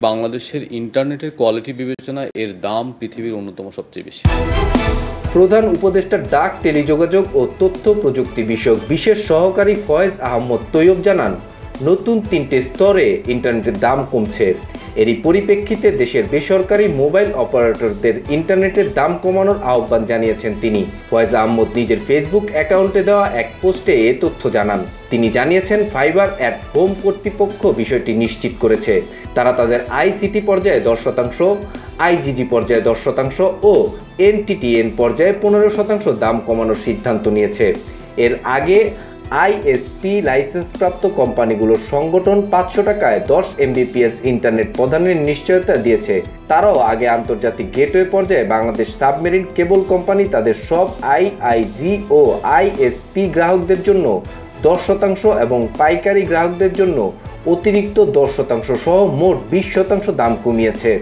বাংলাদেশের ইন্টারনেটের কোয়ালিটি বিবেচনায় এর দাম পৃথিবীর অন্যতম সবচেয়ে বেশি। প্রধান উপদেষ্টা ডাক, টেলিযোগাযোগ ও তথ্য প্রযুক্তি বিষয়ক বিশেষ সহকারী ফয়েজ আহমদ তৈয়ব জানান, নতুন 3টে স্তরে ইন্টারনেটের দাম কমছে। এরই পরিপ্রেক্ষিতে দেশের বেসরকারি মোবাইল অপারেটরদের ইন্টারনেটের দাম কমানোর আহ্বান জানিয়েছেন তিনি। ফয়েজ আহমদ নিজের ফেসবুক অ্যাকাউন্টে দেওয়া এক পোস্টে এ তথ্য জানান। তিনি জানিয়েছেন, ফাইবার অ্যাট হোম কর্তৃপক্ষ বিষয়টি নিশ্চিত করেছে। তারা তাদের আইসিটি পর্যায়ে 10%, আইজিজি পর্যায়ে 10% ও এনটিটিএন পর্যায়ে 15% দাম কমানোর সিদ্ধান্ত নিয়েছে। এর আগে আইএসপি লাইসেন্সপ্রাপ্ত কোম্পানিগুলোর সংগঠন 500 টাকায় 10 Mbps ইন্টারনেট প্রদানের নিশ্চয়তা দিয়েছে। তারাও আগে আন্তর্জাতিক গেটওয়ে পর্যায়ে বাংলাদেশ সাবমেরিন কেবল কোম্পানি তাদের সব আইআইজি ও আইএসপি গ্রাহকদের জন্য 10% এবং পাইকারি গ্রাহকদের জন্য অতিরিক্ত 10% সহ মোট 20% দাম কমিয়েছে।